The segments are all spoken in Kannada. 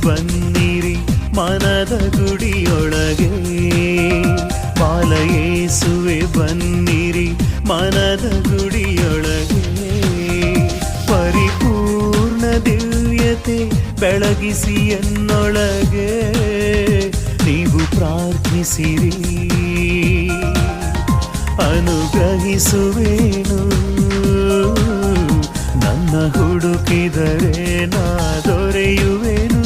ಬನ್ನಿರಿ ಮನದ ಗುಡಿಯೊಳಗೆ. ಬಾಲಯೇಸುವೆ ಬನ್ನಿರಿ ಮನದ ಗುಡಿಯೊಳಗೆ. ಪರಿಪೂರ್ಣ ದಿವ್ಯತೆ ಬೆಳಗಿಸಿ ಎನ್ನೊಳಗೆ. ನೀವು ಪ್ರಾರ್ಥಿಸಿರಿ ಅನುಗ್ರಹಿಸುವೇನು. ನನ್ನ ಹುಡುಕಿದರೆ ನಾ ದೊರೆಯುವೆನು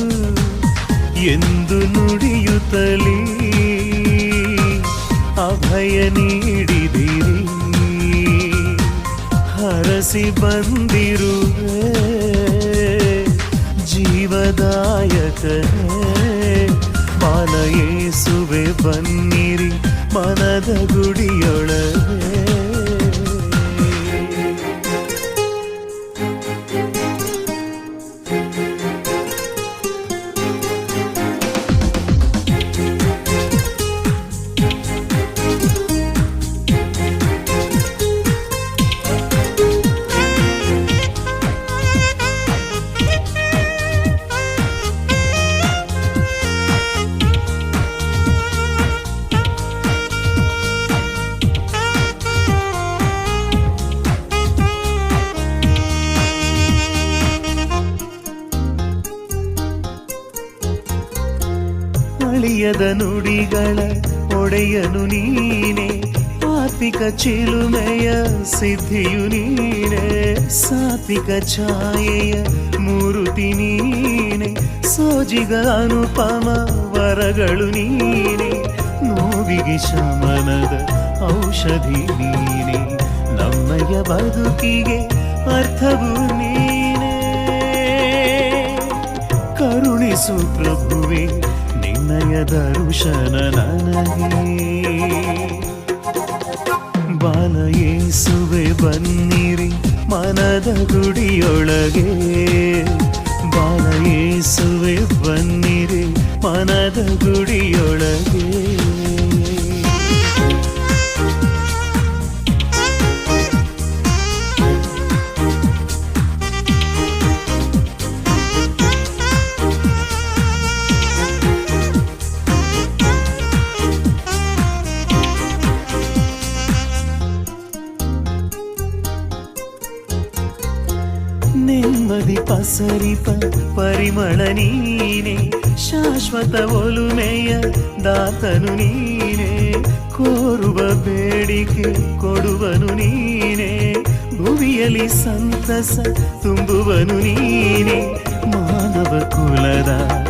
ಎಂದು ನುಡಿಯುತ್ತಲೇ ಅಭಯ ನೀಡಿದಿರಿ. ಹರಸಿ ಬಂದಿರುವೆ ಜೀವದಾಯಕನೇ. ಬಾಲಯೇಸುವೆ ಬನ್ನಿರಿ ಮನದ ಗುಡಿಯೊಳಗೆ. ಅಳಿಯದ ನುಡಿಗಳ ಒಡೆಯನು ನೀನೆ. ಆತ್ಮಿಕ ಚಿಲುಮೆಯ ಸಿದ್ಧಿಯು ನೀನೆ. ಸಾತ್ವಿಕ ಛಾಯೆಯ ಮೂರುತಿ ನೀನೆ. ಸೋಜಿಗ ಅನುಪಮ ವರಗಳು ನೀನೆ. ನೋವಿಗೆ ಶಮನದ ಔಷಧಿ ನೀನೆ. ನಮ್ಮಯ ಬದುಕಿಗೆ ಅರ್ಥವು ನೀನೆ. ಕರುಣಿಸು ಪ್ರಭುವೆ ನಿನ್ನಯ ದರ್ಶನ ನನಗೆ. ಬಾಲಯೇಸುವೆ ಬನ್ನಿರಿ ಮನದ ಗುಡಿಯೊಳಗೆ. ಬಾಲಯೇಸುವೆ ಬನ್ನಿರಿ ಮನದ ಗುಡಿಯೊಳಗೆ. ನೆಮ್ಮದಿ ಪಸರಿಪ ಪರಿಮಳ ನೀನೆ. ಶಾಶ್ವತ ಒಲುಮೆಯ ದಾತನು ನೀನೆ. ಕೋರುವ ಬೇಡಿಕೆ ಕೊಡುವನು ನೀನೆ. ಭುವಿಯಲ್ಲಿ ಸಂತಸ ತುಂಬುವನು ನೀನೆ. ಮಾನವ ಕುಲದ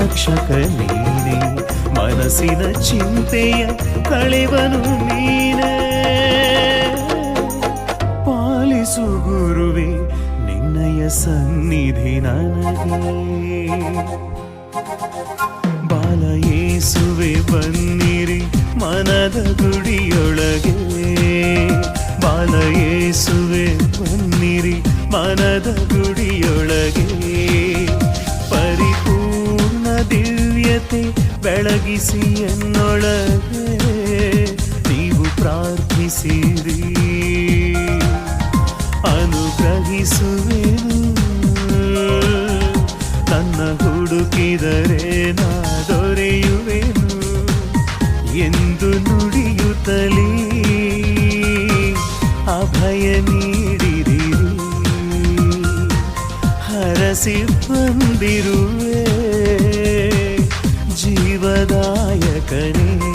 ರಕ್ಷಕ ನೀನೆ. ಮನಸ್ಸಿನ ಚಿಂತೆಯ ಕಳೆವನು ನೀನೆ. ಪಾಲಿಸು ಗುರುವೆ ನಿನ್ನಯ ಸನ್ನಿಧಿ ನನಗೆ. ಬಾಲಯೇಸುವೆ ಬನ್ನಿರಿ ಮನದ ಗುಡಿಯೊಳಗೆ. ಬಾಲಯೇಸುವೆ ಬನ್ನಿರಿ ಮನದ ಗುಡಿಯೊಳಗೆ. ಪರಿಪೂರ್ಣ ದಿವ್ಯತೆ ಬೆಳಗಿಸಿ ಎನ್ನೊಳಗೆ. ನೀವು ಪ್ರಾರ್ಥಿಸಿರಿ ಅನುಗ್ರಹಿಸುವೆನು. ನನ್ನ ಹುಡುಕಿದರೆ ನಾ ದೊರೆಯುವೆನು ಎಂದು ನುಡಿಯುತ್ತಲೇ ಅಭಯ ನೀಡಿದಿರಿ. ಹರಸಿ ಬಂದಿರುವೆ ಜೀವದಾಯಕನೇ.